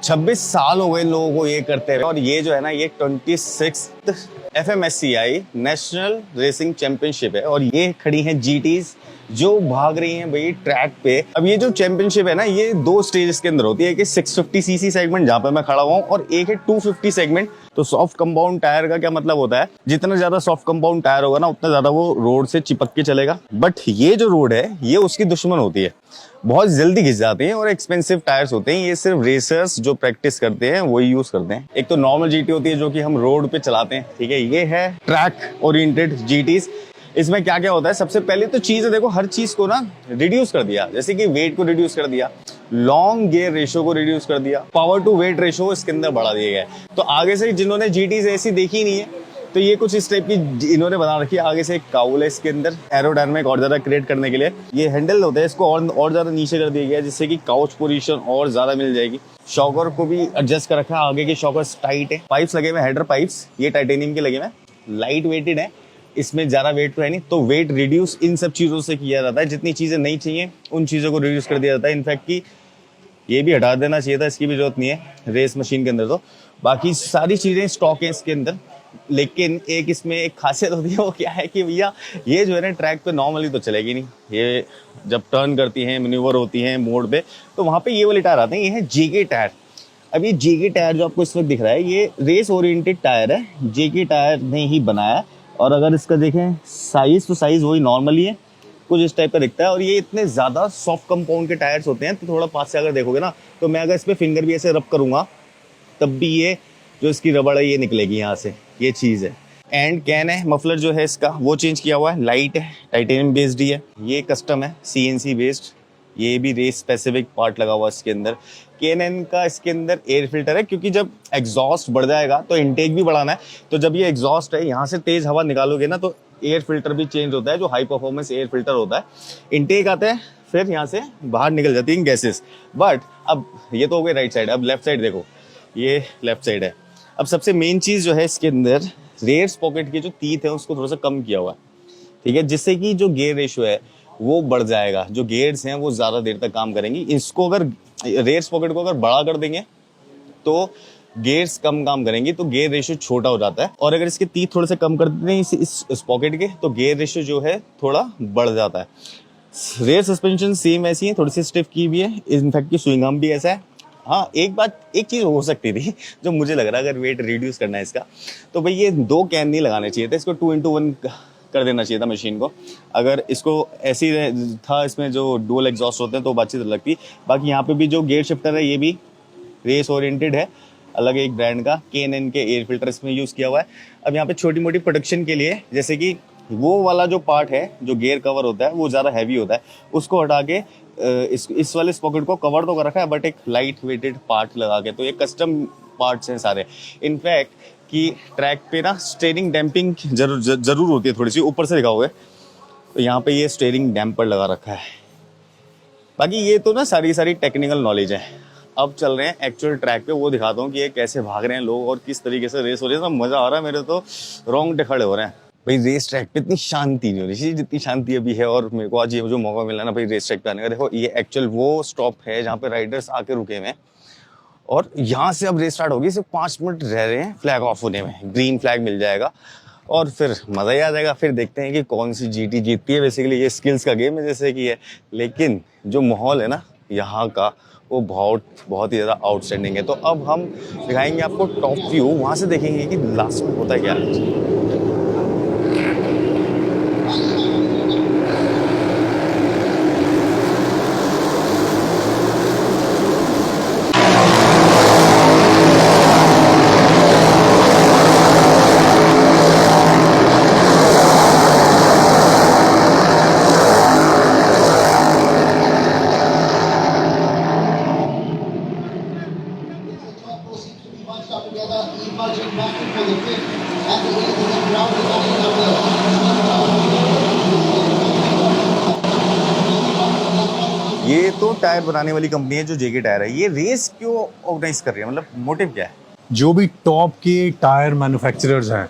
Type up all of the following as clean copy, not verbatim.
26 साल हो गए लोगों को ये करते हुए। और ये जो है ना, ये 26th FMSCI national racing championship है। और ये खड़ी हैं जीटीज जो भाग रही हैं भाई ट्रैक पे। अब ये जो चैंपियनशिप है ना, ये 2 स्टेजेस के अंदर होती है। एक 650 सीसी सेगमेंट जहां पे मैं खड़ा हुआ हूँ, और एक है 250 सेगमेंट। तो सॉफ्ट कंपाउंड टायर का क्या मतलब होता है, जितना ज्यादा सॉफ्ट कंपाउंड टायर होगा ना, उतना ज्यादा वो रोड से चिपक के चलेगा। बट ये जो रोड है, ये उसकी दुश्मन होती है, बहुत जल्दी घिस जाती हैं और एक्सपेंसिव टायर्स होते हैं। ये सिर्फ रेसर्स जो प्रैक्टिस करते हैं वही यूज करते हैं। एक तो नॉर्मल जीटी होती है जो कि हम रोड पे चलाते हैं, ठीक है। ये है ट्रैक ओरिएंटेड जीटीज। इसमें क्या क्या होता है, सबसे पहले तो चीज है, देखो हर चीज को ना रिड्यूस कर दिया। जैसे कि वेट को रिड्यूस कर दिया, लॉन्ग गियर रेशो को रिड्यूस कर दिया, पावर टू वेट रेशो इसके अंदर बढ़ा दिया गया है। तो आगे से जिन्होंने जीटीज ऐसी देखी नहीं है, तो ये कुछ इस टाइप की इन्होंने बना रखी है। आगे से एक काउल है इसके अंदर एरोडायनामिक और ज्यादा क्रिएट करने के लिए। ये हैंडल होता है, इसको और ज्यादा नीचे कर दिया गया है, जिससे कि काउच पोजीशन और ज्यादा मिल जाएगी। शॉकर को भी एडजस्ट कर रखा है, आगे के शॉकर्स टाइट है। पाइप्स लगे हुए, हेडर पाइप्स, ये टाइटेनियम के लगे हुए, लाइट वेटेड है। इसमें ज्यादा वेट तो है नहीं, तो वेट रिड्यूस इन सब चीजों से किया जाता है। जितनी चीजें नहीं चाहिए उन चीजों को रिड्यूस कर दिया जाता है। इनफैक्ट की ये भी हटा देना चाहिए था, इसकी भी जरूरत नहीं है रेस मशीन के अंदर। तो बाकी सारी चीजें स्टॉक है इसके अंदर। लेकिन एक इसमें एक खासियत होती है, वो क्या है कि भैया ये जो है ना, ट्रैक पे नॉर्मली तो चलेगी नहीं। ये जब टर्न करती हैं, मैन्यूवर होती हैं मोड़ पे, तो वहां पे ये वाले टायर आते हैं। ये है जेके टायर। अब ये जेके टायर जो आपको इस वक्त दिख रहा है, ये रेस ओरिएंटेड टायर है, जेके टायर ने ही बनाया। और अगर इसका देखें साइज, तो साइज वही नॉर्मली है, कुछ इस टाइप का दिखता है। और ये इतने ज्यादा सॉफ्ट कंपाउंड के टायर्स होते हैं, तो थोड़ा पास से अगर देखोगे ना, तो मैं अगर इस पे फिंगर भी ऐसे रब करूंगा, तब भी ये जो इसकी रबड़ है ये निकलेगी यहाँ से, ये चीज है। एंड कैन है, मफलर जो है इसका वो चेंज किया हुआ है, लाइट है, टाइटेनियम बेस्ड ही है। ये कस्टम है, CNC बेस्ड। ये भी रेस स्पेसिफिक पार्ट लगा हुआ है इसके अंदर। K&N का इसके अंदर एयर फिल्टर है, क्योंकि जब एग्जॉस्ट बढ़ जाएगा तो इनटेक भी बढ़ाना है। तो जब ये एग्जॉस्ट है, यहाँ से तेज हवा निकालोगे ना, तो एयर फिल्टर भी चेंज होता है, जो हाई परफॉर्मेंस एयर फिल्टर होता है। इनटेक आता है, फिर यहाँ से बाहर निकल जाती है गैसेस। बट अब ये तो हो गई राइट साइड, अब लेफ्ट साइड देखो, ये लेफ्ट साइड है। अब सबसे मेन चीज जो है इसके अंदर, रेयर पॉकेट के जो तीत है उसको थोड़ा सा कम किया हुआ है, ठीक है, जिससे कि जो गियर रेशियो है वो बढ़ जाएगा। जो गियर्स हैं वो ज्यादा देर तक काम करेंगी। इसको अगर रेयर पॉकेट को अगर बड़ा कर देंगे तो गियर्स कम काम करेंगी, तो गियर रेशियो छोटा हो जाता है। और अगर इसके तीत थोड़े से कम कर देते हैं इस पॉकेट के, तो गियर रेशियो जो है थोड़ा बढ़ जाता है। रेयर सस्पेंशन सेम ऐसी है, थोड़ी सी स्टिफ की भी है। इनफैक्ट की स्विंग आर्म भी ऐसा है। हाँ, एक चीज हो सकती थी जो मुझे लग रहा है, अगर वेट रिड्यूस करना है इसका, तो भाई ये 2 कैन नहीं लगाने चाहिए थे, इसको 2x1 कर देना चाहिए था मशीन को। अगर इसको ऐसी था, इसमें जो डुअल एग्जॉस्ट होते हैं तो बातचीत लगती। बाकी यहाँ पे भी जो गियर शिफ्टर है, ये भी रेस ओरिएंटेड है, अलग एक ब्रांड का। K&N के एयर फिल्टर इसमें यूज किया हुआ है। अब यहाँ पे छोटी मोटी प्रोडक्शन के लिए, जैसे कि वो वाला जो पार्ट है, जो गियर कवर होता है, वो ज्यादा हैवी होता है, उसको हटा के इस वाले पॉकेट को कवर तो कर रखा है, बट एक लाइट वेटेड पार्ट लगा के। तो ये कस्टम पार्ट्स हैं सारे। इनफैक्ट कि ट्रैक पे ना स्टीयरिंग डैम्पिंग जरूर होती है, थोड़ी सी ऊपर से लिखा हुआ है, तो यहाँ पे ये स्टीयरिंग डैम्पर लगा रखा है। बाकी ये तो ना सारी टेक्निकल नॉलेज है। अब चल रहे हैं एक्चुअल ट्रैक पे, वो दिखाता हूँ कि ये कैसे भाग रहे हैं लोग और किस तरीके से रेस हो रही है। सब मजा आ रहा है, मेरे तो रोंगटे खड़े हो रहे हैं भाई। रेस ट्रैक पे इतनी शांति नहीं हो रही थी जितनी शांति अभी है। और मेरे को आज ये जो मौका मिला ना भाई रेस ट्रैक पे आने का, देखो ये एक्चुअल वो स्टॉप है जहाँ पे राइडर्स आके रुके हुए हैं। और यहाँ से अब रेस स्टार्ट होगी, सिर्फ 5 मिनट रह रहे हैं फ्लैग ऑफ होने में। ग्रीन फ्लैग मिल जाएगा और फिर मजा ही आ जाएगा। फिर देखते हैं कि कौन सी जीटी जीतती है। बेसिकली ये स्किल्स का गेम है जैसे कि है, लेकिन जो माहौल है ना यहाँ का, वो बहुत ही ज़्यादा आउटस्टैंडिंग है। तो अब हम दिखाएंगे आपको टॉप व्यू, वहाँ से देखेंगे कि लास्ट में होता क्या है। ये तो टायर बनाने वाली कंपनी है जो जेके टायर है। ये रेस क्यों ऑर्गेनाइज कर रही है, मतलब मोटिव क्या है? जो भी टॉप के टायर मैन्युफैक्चरर्स हैं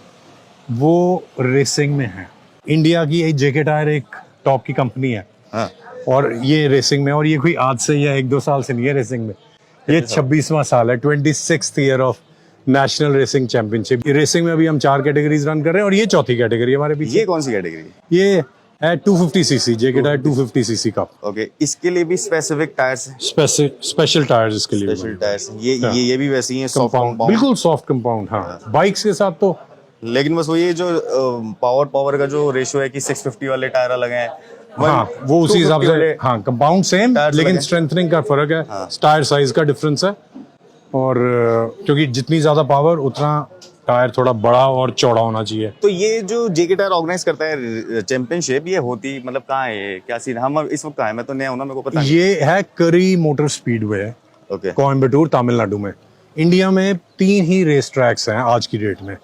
वो रेसिंग में हैं। इंडिया की एक जेके टायर एक टॉप की कंपनी है। हाँ। और ये रेसिंग में, और ये कोई आज से या 1-2 साल से नहीं है रेसिंग में, ये 26वां साल है, 26th year of national racing championship. Racing में अभी हम 4 कैटेगरीज रन कर रहे हैं और ये चौथी कैटेगरी हमारे पीछे। ये कौन सी कैटेगरी? ये है 250 सीसी, जेके टायर 250 सीसी का। ओके, इसके लिए भी स्पेसिफिक टायर्स हैं? स्पेशल टायर्स इसके लिए। स्पेशल टायर्स, ये भी वैसे ही हैं, सॉफ्ट कंपाउंड? बिल्कुल सॉफ्ट कंपाउंड, हाँ। बाइक्स के साथ तो लेकिन बस वो ये जो पावर का जो रेशो है कि 650 वाले टायर अलग हैं, हाँ, वो उसी हिसाब से, हाँ, कंपाउंड सेम टायर्स लेकिन लगे। स्ट्रेंथनिंग का फर्क है, टायर साइज का डिफरेंस है। और क्योंकि जितनी ज्यादा पावर उतना टायर थोड़ा बड़ा और चौड़ा होना चाहिए। तो ये जो जेके टायर ऑर्गेनाइज करता है चैंपियनशिप, ये होती मतलब कहाँ है, ये क्या सीन? हम इस वक्त कहाँ है? मैं तो नया हूं ना, मेरे को पता नहीं। ये है करी motor speedway, okay, Coimbatore, Tamil Nadu में। इंडिया में 3 ही रेस ट्रैक्स हैं आज की डेट में।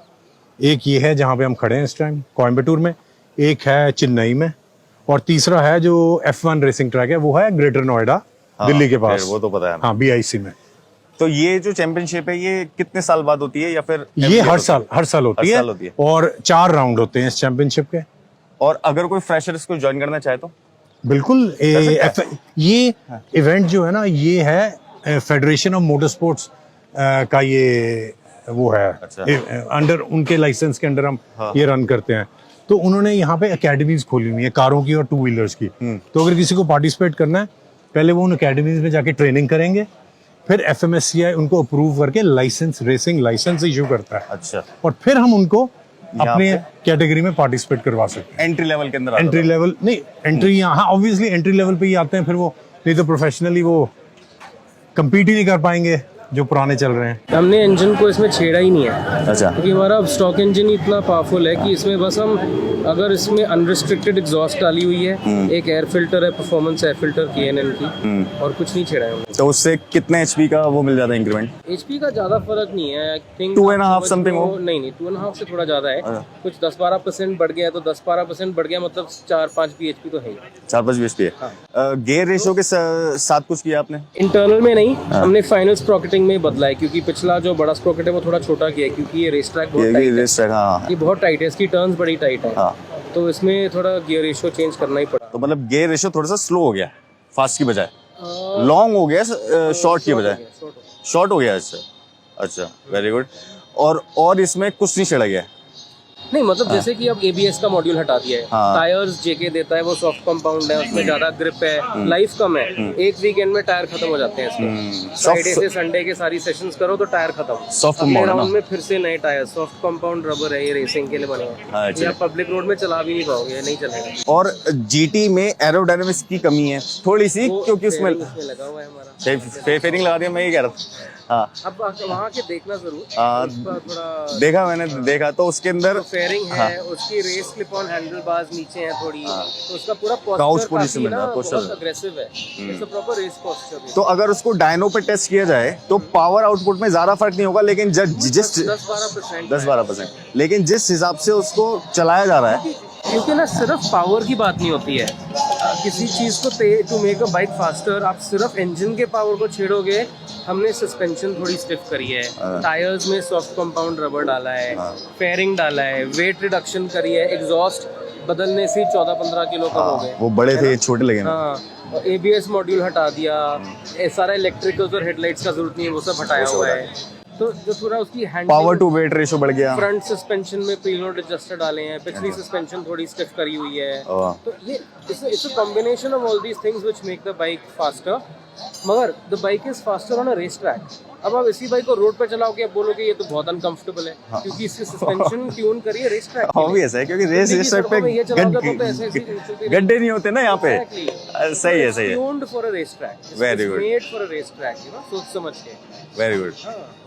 एक ये है जहाँ पे हम खड़े हैं इस टाइम, कोयम्बटूर में। एक है चेन्नई में, और तीसरा है जो F1 रेसिंग ट्रैक है, वो है ग्रेटर नोएडा, दिल्ली के पास। वो तो पता है। हाँ, BIC में। तो ये जो चैंपियनशिप है, ये कितने साल बाद होती है, या फिर ये हर साल होती साल होती है, है। और 4 राउंड होते हैं इस चैंपियनशिप के। और अगर कोई फ्रेशर इसको ज्वाइन करना चाहे तो? बिल्कुल। ये हाँ। इवेंट जो है ना, ये है फेडरेशन ऑफ मोटर स्पोर्ट्स का, ये वो है। अच्छा। अंडर उनके लाइसेंस के अंडर हम ये रन करते हैं। तो उन्होंने यहाँ पे एकेडमीज खोली हुई है कारों की और 2 व्हीलर्स की। तो अगर किसी को पार्टिसिपेट करना है, पहले वो उन एकेडमीज में जाके ट्रेनिंग करेंगे, फिर FMSCI उनको अप्रूव करके लाइसेंस, रेसिंग लाइसेंस इशू करता है। अच्छा, और फिर हम उनको यहाँ अपने कैटेगरी में पार्टिसिपेट करवा सकते हैं। एंट्री लेवल के अंदर आता एंट्री लेवल नहीं, एंट्री यहाँ ऑब्वियसली एंट्री लेवल पे ही आते हैं, फिर वो नहीं तो प्रोफेशनली वो कम्पीट ही नहीं कर पाएंगे जो पुराने चल रहे हैं। हमने इंजन को इसमें छेड़ा ही नहीं है, अच्छा, क्योंकि हमारा स्टॉक इंजन इतना पावरफुल है कि इसमें बस हम, अगर इसमें अनरिस्ट्रिक्टेड एग्जॉस्ट डाली हुई है, एक एयर फिल्टर है, परफॉर्मेंस एयर फिल्टर KNN की, और कुछ नहीं छेड़ा है हमने। तो उससे कितने HP का वो मिल जाता है इंक्रीमेंट? HP का ज्यादा फर्क नहीं है, आई थिंक 2.5 something हो? नहीं 2.5 से थोड़ा ज्यादा है। कुछ 10-12% बढ़ गया, तो 10-12% बढ़ गया मतलब 4-5 bhp तो है ही। 4-5 HP है। गेयर रेशो के साथ कुछ किया आपने? इंटरनल में नहीं, हमने फाइनल स्प्रॉकेटिंग में बदला है, क्योंकि पिछला जो बड़ा स्प्रॉकेट है वो थोड़ा छोटा किया है, क्योंकि ये रेस ट्रैक बहुत टाइट है। रेस ट्रैक, हाँ, ये बहुत टाइट है, इसकी टर्न्स बड़ी टाइट है। हाँ। तो इसमें थोड़ा गियर रेशियो चेंज करना ही पड़ा। तो मतलब गेयर रेशो थोड़ा सा स्लो हो गया, फास्ट की बजाय लॉन्ग हो गया, शॉर्ट की बजाय शॉर्ट हो गया इससे। अच्छा, वेरी गुड। और इसमें कुछ नहीं छेड़ा गया? नहीं मतलब जैसे कि अब ABS का मॉड्यूल हटा दिया है, हाँ। टायर्स JK देता है, वो सॉफ्ट कंपाउंड है, उसमें ज्यादा ग्रिप है, लाइफ कम है, एक वीकेंड में टायर खत्म हो जाते हैं इसके। फ्राइडे से संडे के सारी सेशंस करो तो टायर खत्म। सॉफ्ट अगले कंपाउंड है राउंड ना? में फिर से नए टायर, सॉफ्ट कंपाउंड रबर है, ये रेसिंग के लिए बने हाँ, हैं। अच्छा। ये आप पब्लिक रोड में चला भी नहीं पाओगे, नहीं चलेगा। और GT में एरोडायनामिक्स की कमी है थोड़ी सी, वो क्योंकि उसमें फेयरिंग लगा हुआ है हमारा। फेयरिंग लगा दिया, मैं ये कह रहा था। हाँ, अब वहाँ के देखना जरूर, हाँ, उसका थोड़ा देखा मैंने, देखा तो उसके अंदर फेयरिंग है, उसकी race clip on handle bars नीचे हैं थोड़ी, तो उसका पूरा Couch पोस्चर position काफी में ना था, posture बहुत में। अग्रेसिव है। It's a proper race posture. तो अगर उसको डायनो पे टेस्ट किया जाए तो पावर आउटपुट में ज्यादा फर्क नहीं होगा, लेकिन जिस 10-12%। लेकिन जिस हिसाब से उसको चलाया जा रहा है, क्योंकि ना सिर्फ पावर की बात नहीं होती है, किसी चीज़ को to make a bike faster, आप सिर्फ इंजन के पावर को छेड़ोगे। हमने सस्पेंशन थोड़ी स्टिफ करी है, टायर्स में सॉफ्ट कंपाउंड रबर डाला है, फेयरिंग डाला है, वेट रिडक्शन करी है, एग्जॉस्ट बदलने से 14-15 किलो कम हो गए। वो बड़े थे, छोटे लगे ना। हाँ, ABS मॉड्यूल हटा दिया, ये सारा इलेक्ट्रिकल्स और हेडलाइट्स का जरूरत नहीं है, वो सब हटाया हुआ है। तो जो थोड़ा उसकी पावर टू वेट रेशो बढ़ गया। फ्रंट सस्पेंशन में प्रीलोड एडजस्टर डाले हैं, पिछली सस्पेंशन थोड़ी स्टिफ करी हुई है। तो ये it's a combination of all these things which make the bike faster, मगर the bike is faster on a race track. अब आप इसी बाइक को रोड पे चलाओगे, आप बोलोगे ये तो बहुत अनकंफर्टेबल है, क्योंकि इसकी सस्पेंशन ट्यून करी है रेस ट्रैक। ऑब्वियस है, क्योंकि रेस ट्रैक पे गड्ढे नहीं होते ना यहाँ पे। सही है, सही है। Tuned for a race track, very good, made for a race track, you know, सोच समझ के। Very good,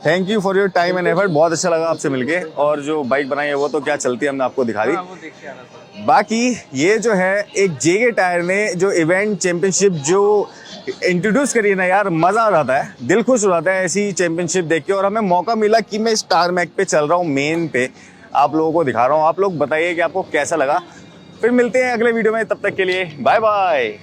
thank you for your time and effort. बहुत अच्छा लगा आपसे मिलके, और जो बाइक बनाई है वो तो क्या चलती है हमने आपको दिखा दी। वो देख के आना था। बाकी ये जो है एक जेके टायर ने जो इवेंट चैंपियनशिप जो इंट्रोड्यूस करी है ना यार, मजा आ जाता है, दिल खुश हो जाता है ऐसी चैंपियनशिप देख के। और हमें मौका मिला कि मैं स्टार मैक पे चल रहा हूँ, मेन पे आप लोगों को दिखा रहा हूँ। आप लोग बताइए कि आपको कैसा लगा। फिर मिलते हैं अगले वीडियो में, तब तक के लिए बाय बाय।